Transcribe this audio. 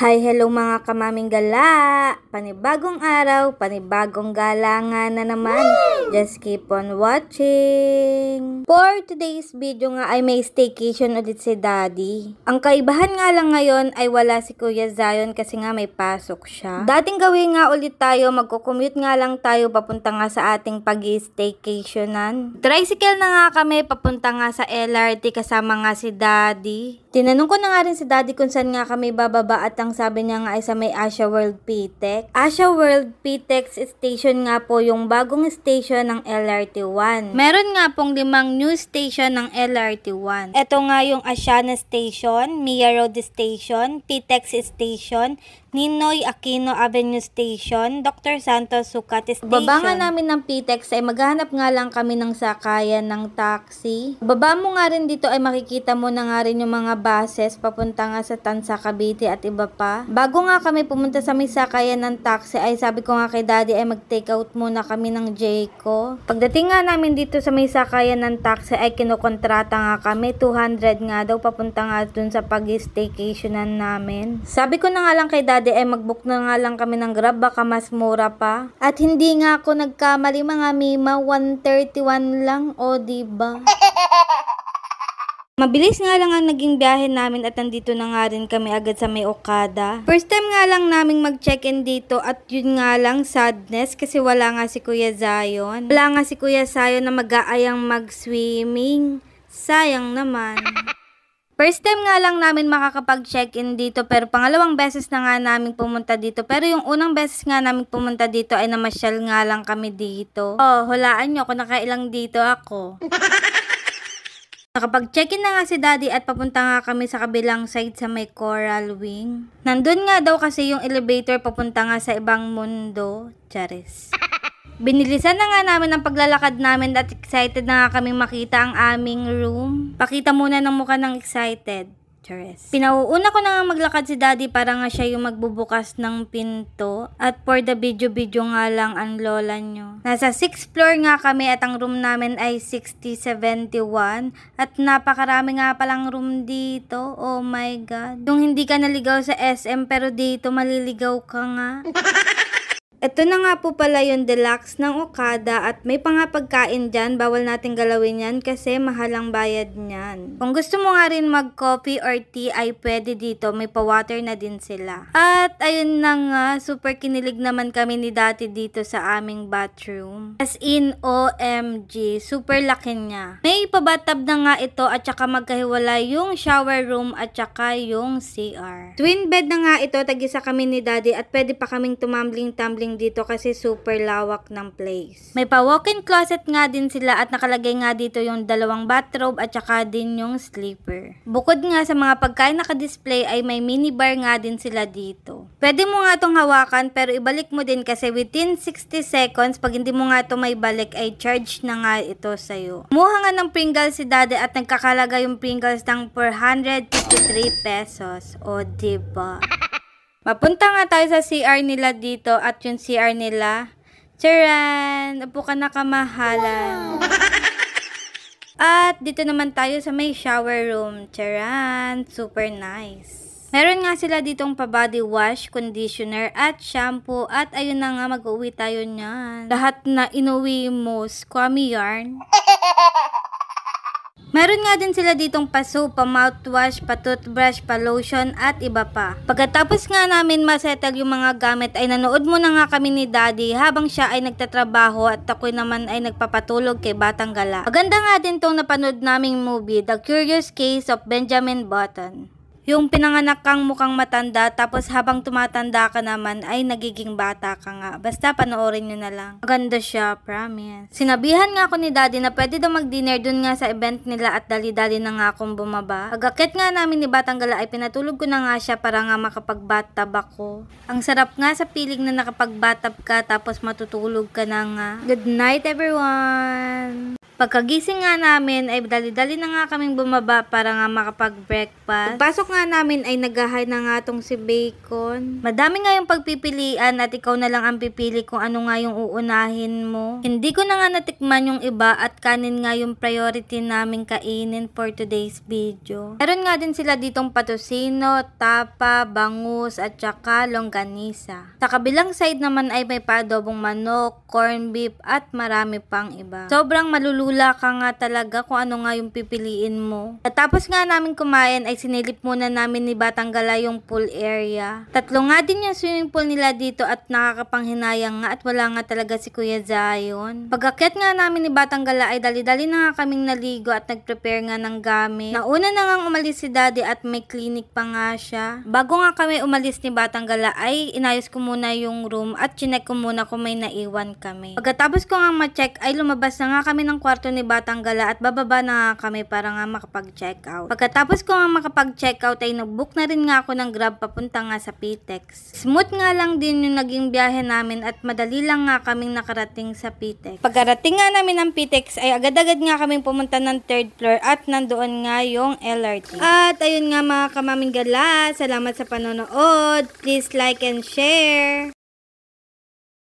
Hi, hello mga kamaming gala! Panibagong araw, panibagong galangan na naman. Just keep on watching! For today's video nga ay may staycation ulit si Daddy. Ang kaibahan nga lang ngayon ay wala si Kuya Zion kasi nga may pasok siya. Dating gawin nga ulit tayo, magko-commute nga lang tayo papunta nga sa ating pag-staycationan. Tricycle na nga kami papunta nga sa LRT kasama nga si Daddy. Tinanong ko na nga rin si Daddy kung saan nga kami bababa at ang sabi niya nga ay sa may Asia World PTEX. Asia World PTEX Station nga po yung bagong station ng LRT1. Meron nga pong 5 new station ng LRT1. Ito nga yung Asiana Station, Mia Road Station, PTEX Station, Ninoy Aquino Avenue Station, Dr. Santos Sucat Station. Baba nga namin ng PTEX ay maghahanap nga lang kami ng sakayan ng taxi. Baba mo nga rin dito ay makikita mo na nga rin yung mga buses papunta nga sa Tansa, Cavite at iba pa. Bago nga kami pumunta sa may sakayan ng taxi ay sabi ko nga kay Daddy ay mag-take out muna kami ng Jayco. Pagdating nga namin dito sa may sakayan ng taxi ay kinukontrata nga kami. 200 nga daw papunta nga dun sa pag-staycationan namin. Sabi ko na nga lang kay Daddy ay mag-book na nga lang kami ng Grab, baka mas mura pa. At hindi nga ako nagkamali mga mima, 131 lang, o diba? Mabilis nga lang ang naging biyahe namin at nandito na nga rin kami agad sa may Okada. First time nga lang naming mag-check-in dito at yun nga lang sadness kasi wala nga si Kuya Zion. Wala nga si Kuya Zion na mag-aayang mag-swimming. Sayang naman. First time nga lang namin makakapag-check-in dito pero pangalawang beses na nga namin pumunta dito. Pero yung unang beses nga namin pumunta dito ay namasyal nga lang kami dito. Oh, hulaan nyo kung nakailang dito ako. Nakapag-check-in na nga si Daddy at papunta nga kami sa kabilang side sa may Coral Wing. Nandun nga daw kasi yung elevator papunta nga sa ibang mundo. Charis. Binilisan na nga namin ang paglalakad namin at excited na nga kaming makita ang aming room. Pakita muna ng mukha ng excited. Charis. Pinauuna ko na nga maglakad si Daddy para nga siya yung magbubukas ng pinto. At for the video nga lang ang lola nyo. Nasa 6th floor nga kami at ang room namin ay 6071. At napakarami nga palang room dito. Oh my God. Yung hindi ka naligaw sa SM pero dito maliligaw ka nga. Ito na nga po pala yung deluxe ng Okada at may pagkain dyan. Bawal natin galawin yan kasi mahal ang bayad niyan. Kung gusto mo nga rin mag-coffee or tea ay pwede dito. May pa-water na din sila. At ayun na nga, super kinilig naman kami ni Daddy dito sa aming bathroom. As in, OMG, super laki niya. May ipabathtub na nga ito at saka magkahiwalay yung shower room at saka yung CR. Twin bed na nga ito, tag-isa kami ni Daddy at pwede pa kaming tumambling-tumbling dito kasi super lawak ng place. May pa walk-in closet nga din sila at nakalagay nga dito yung 2 bathrobe at saka din yung sleeper. Bukod nga sa mga pagkain naka-display ay may minibar nga din sila dito. Pwede mo nga itong hawakan pero ibalik mo din kasi within 60 seconds pag hindi mo nga ito may balik ay charge na nga ito sa'yo. Kumuha nga ng Pringles si Daddy at nagkakalaga yung Pringles ng 453 pesos. O diba? Mapunta nga tayo sa CR nila dito at yung CR nila, charan! Upo ka na kamahalan. At dito naman tayo sa may shower room, charan! Super nice. Meron nga sila ditong pa-body wash, conditioner at shampoo at ayun na nga mag-uwi tayo niyan. Lahat na inuwi mo, squammy yarn. Meron nga din sila ditong pa-soap, pa-mouthwash, pa-toothbrush, pa-lotion at iba pa. Pagkatapos nga namin masettle yung mga gamit ay nanood muna nga kami ni Daddy habang siya ay nagtatrabaho at ako naman ay nagpapatulog kay Batang Gala. Maganda nga din tong napanood naming movie, The Curious Case of Benjamin Button. Yung pinanganak kang mukhang matanda tapos habang tumatanda ka naman ay nagiging bata ka nga. Basta panoorin nyo na lang. Maganda siya, promise. Sinabihan nga ako ni Daddy na pwede daw mag-dinner dun nga sa event nila at dali-dali na nga akong bumaba. Pag-akit nga namin ni Batang Gala ay pinatulog ko na nga siya para nga makapag-bathtub ako. Ang sarap nga sa piling na nakapag-bathtub ka tapos matutulog ka na nga. Good night everyone! Pagkagising nga namin ay dali-dali na nga kaming bumaba para nga makapag-breakfast. Pagpasok nga namin ay naghahay na nga tong si Bacon. Madami nga yung pagpipilian at ikaw na lang ang pipili kung ano nga yung uunahin mo. Hindi ko na nga natikman yung iba at kanin nga yung priority namin kainin for today's video. Meron nga din sila ditong patusino, tapa, bangus at saka longganisa. Sa kabilang side naman ay may paadobong manok, corn beef at marami pang iba. Sobrang malulula ka nga talaga kung ano nga yung pipiliin mo. At tapos nga namin kumain ay sinilip muna namin ni Batang Gala yung pool area. Tatlo nga din yung swimming pool nila dito at nakakapanghinayang nga at wala nga talaga si Kuya Zion. Pag-akyat nga namin ni Batang Gala ay dali-dali na nga kaming naligo at nag-prepare nga ng gamit. Nauna na nga umalis si Daddy at may clinic pa nga siya. Bago nga kami umalis ni Batang Gala ay inayos ko muna yung room at chinek ko muna kung may naiwan kami. Pagkatapos ko nga ma-check ay lumabas na nga kami ng kwarto ni Batang Gala at bababa na nga kami para nga makapag-check out. Pagkatapos ko nga makapag-check out ay nag-book na rin nga ako ng Grab papunta nga sa PTEX. Smooth nga lang din yung naging biyahe namin at madali lang nga kaming nakarating sa PTEX. Pagkarating nga namin ng PTEX ay agad-agad nga kaming pumunta ng 3rd floor at nandoon nga yung LRT. At ayun nga mga kamaming gala, salamat sa panonood. Please like and share.